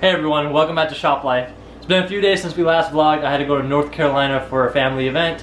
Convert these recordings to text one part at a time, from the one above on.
Hey everyone, welcome back to Shop Life. It's been a few days since we last vlogged. I had to go to North Carolina for a family event.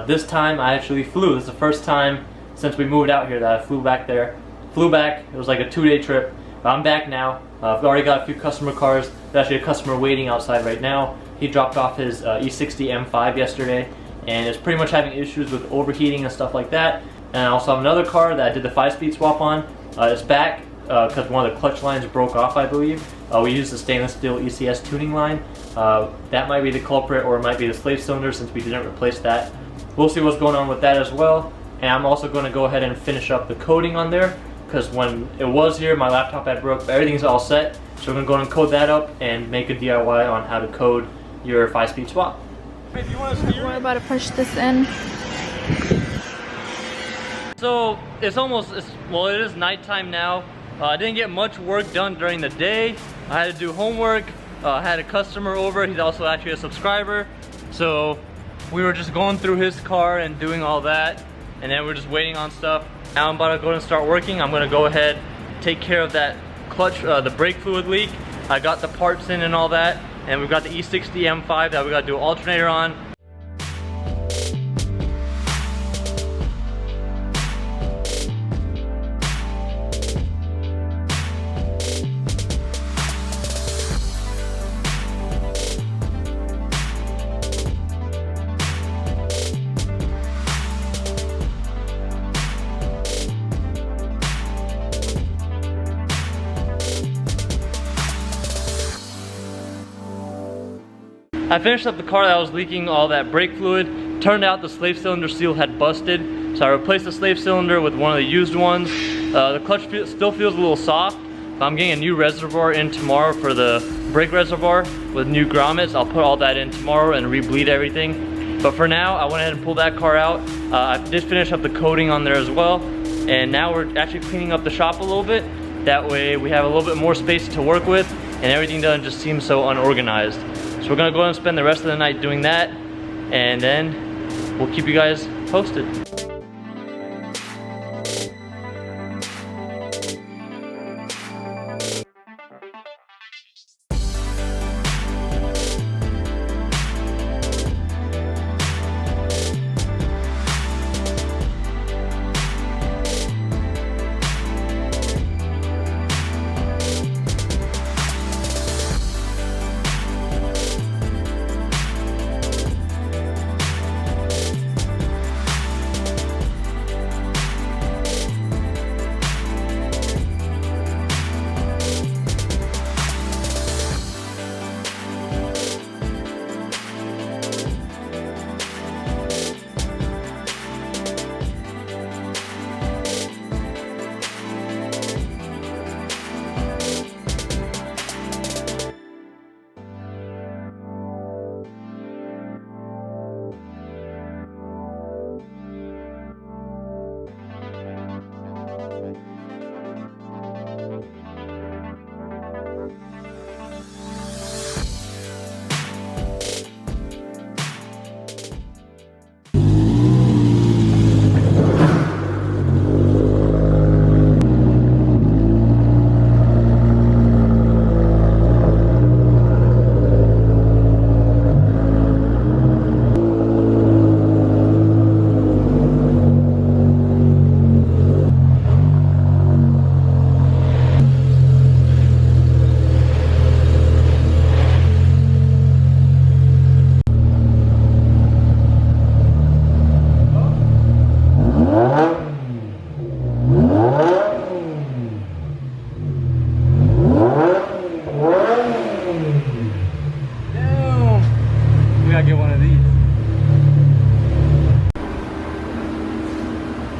This time I actually flew. This is the first time since we moved out here that I flew back there. Flew back, it was like a 2-day trip. I'm back now. I've already got a few customer cars. There's actually a customer waiting outside right now. He dropped off his E60 M5 yesterday and is pretty much having issues with overheating and stuff like that. And I also have another car that I did the 5-speed swap on. It's back because one of the clutch lines broke off, I believe. We used the stainless steel ECS tuning line. That might be the culprit, or it might be the slave cylinder since we didn't replace that. We'll see what's going on with that as well. And I'm also going to go ahead and finish up the coding on there, because when it was here, my laptop had broke, but everything's all set. So we're going to go and code that up and make a DIY on how to code your 5-speed swap. If you want to steer, we're about to push this in. So it's it is nighttime now. I didn't get much work done during the day. I had to do homework. I had a customer over. He's also actually a subscriber. So we were just going through his car and doing all that. And then we're just waiting on stuff. Now I'm about to go and start working. I'm gonna go ahead, take care of that clutch, the brake fluid leak. I got the parts in and all that. And we've got the E60 M5 that we gotta do an alternator on. I finished up the car that was leaking all that brake fluid. Turned out the slave cylinder seal had busted, so I replaced the slave cylinder with one of the used ones. The clutch still feels a little soft, but I'm getting a new reservoir in tomorrow for the brake reservoir with new grommets. I'll put all that in tomorrow and re-bleed everything. But for now, I went ahead and pulled that car out. I did finish up the coating on there as well, and now we're actually cleaning up the shop a little bit. That way we have a little bit more space to work with, and everything doesn't just seem so unorganized. So we're gonna go ahead and spend the rest of the night doing that, and then we'll keep you guys posted.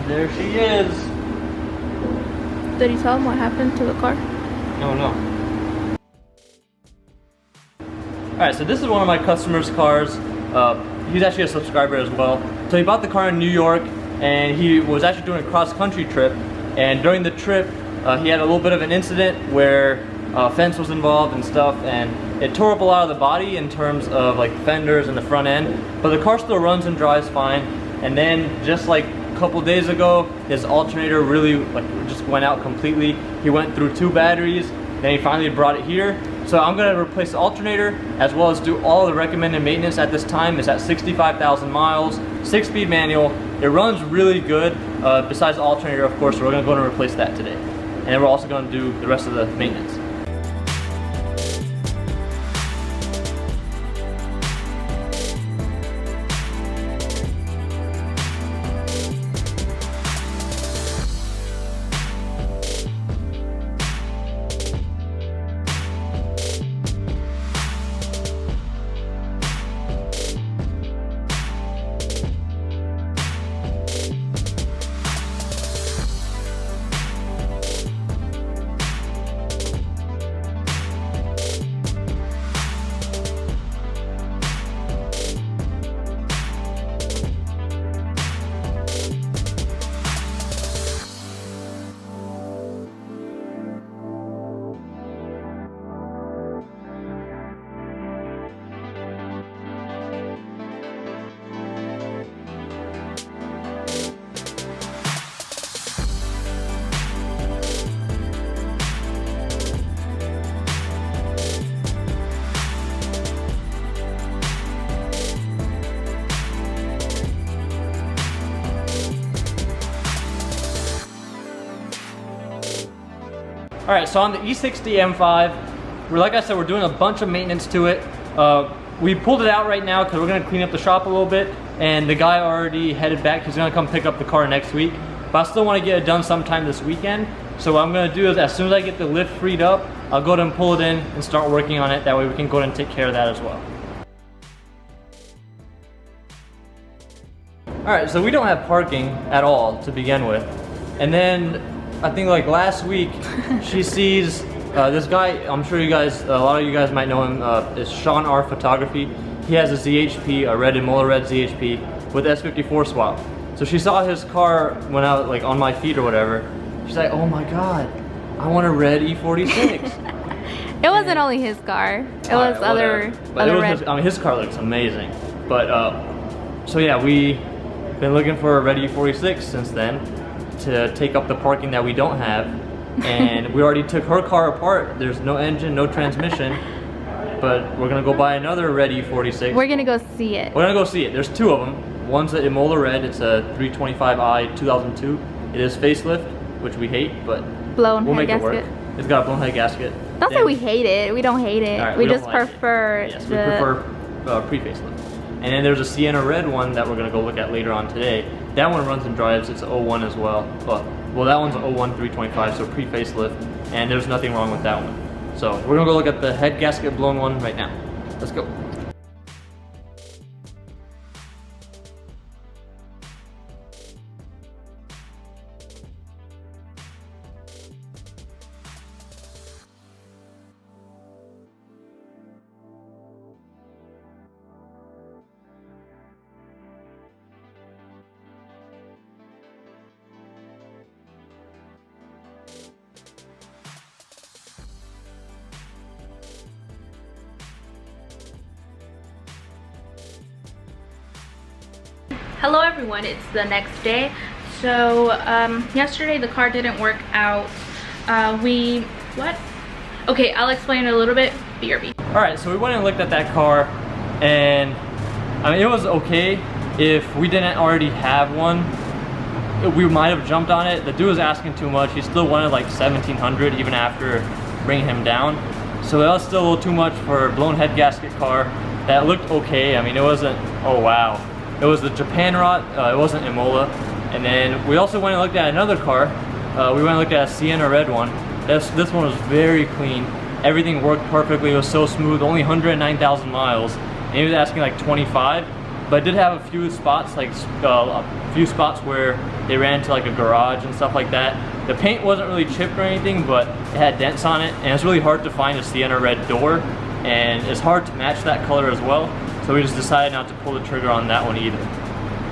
There she is. Did you tell him what happened to the car? No. Alright, so this is one of my customer's cars. He's actually a subscriber as well. So he bought the car in New York, and he was actually doing a cross-country trip. And during the trip, he had a little bit of an incident where a fence was involved and stuff, and it tore up a lot of the body in terms of like fenders and the front end. But the car still runs and drives fine. And then just like a couple days ago, his alternator really just went out completely. He went through 2 batteries, then he finally brought it here. So I'm going to replace the alternator as well as do all the recommended maintenance at this time. It's at 65,000 miles, 6-speed manual. It runs really good. Besides the alternator, of course, we're going to go and replace that today. And then we're also going to do the rest of the maintenance. Alright, so on the E60 M5, like I said, we're doing a bunch of maintenance to it. We pulled it out right now because we're going to clean up the shop a little bit, and the guy already headed back. He's going to come pick up the car next week, but I still want to get it done sometime this weekend. So what I'm going to do is, as soon as I get the lift freed up, I'll go ahead and pull it in and start working on it. That way we can go ahead and take care of that as well. Alright, so we don't have parking at all to begin with. And then I think like last week, she sees this guy. I'm sure you guys, a lot of you guys might know him, is Sean R Photography. He has a ZHP, a red Imola red ZHP with S54 swap. So she saw his car when I was like on my feet or whatever. She's like, oh my god, I want a red E46. It wasn't only his car. It was other red. I mean, his car looks amazing. But so yeah, we've been looking for a red E46 since then, to take up the parking that we don't have. And we already took her car apart. There's no engine, no transmission, but we're gonna go buy another red E46. We're gonna go see it. We're gonna go see it. There's two of them. One's the Imola red. It's a 325i 2002. It is facelift, which we hate, but we'll make it work. It's got a blown head gasket. Don't say we hate it. We don't hate it. Right, we just prefer we prefer pre-facelift. And then there's a Sienna red one that we're gonna go look at later on today. That one runs and drives. It's an 01 as well. Well, that one's an 01 325, so pre-facelift, and there's nothing wrong with that one. So we're gonna go look at the head gasket blown one right now. Let's go. Hello everyone, it's the next day. So yesterday the car didn't work out. Okay, I'll explain a little bit. BRB. Alright, so we went and looked at that car, and I mean, it was okay. If we didn't already have one, we might have jumped on it. The dude was asking too much. He still wanted like 1700 even after bringing him down. So that was still a little too much for a blown head gasket car. That looked okay. I mean, it wasn't, oh wow. It was the Japan rot, it wasn't Imola. And then we also went and looked at another car. We went and looked at a Sienna red one. This one was very clean. Everything worked perfectly. It was so smooth, only 109,000 miles. And he was asking like 25. But it did have a few spots, like a few spots where they ran to like a garage and stuff like that. The paint wasn't really chipped or anything, but it had dents on it. And it's really hard to find a Sienna red door. And it's hard to match that color as well. So we just decided not to pull the trigger on that one either.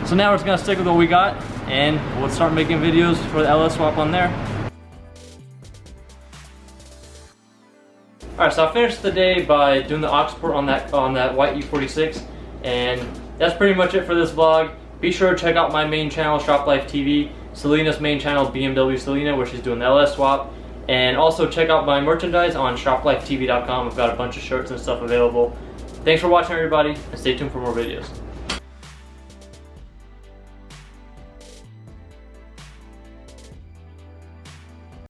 So now we're just gonna stick with what we got, and we'll start making videos for the LS swap on there. Alright, so I finished the day by doing the aux port on that white E46, and that's pretty much it for this vlog. Be sure to check out my main channel, Shop Life TV, Selena's main channel, BMW Selena, where she's doing the LS swap, And also check out my merchandise on shoplifetv.com. I've got a bunch of shirts and stuff available. Thanks for watching, everybody, and stay tuned for more videos.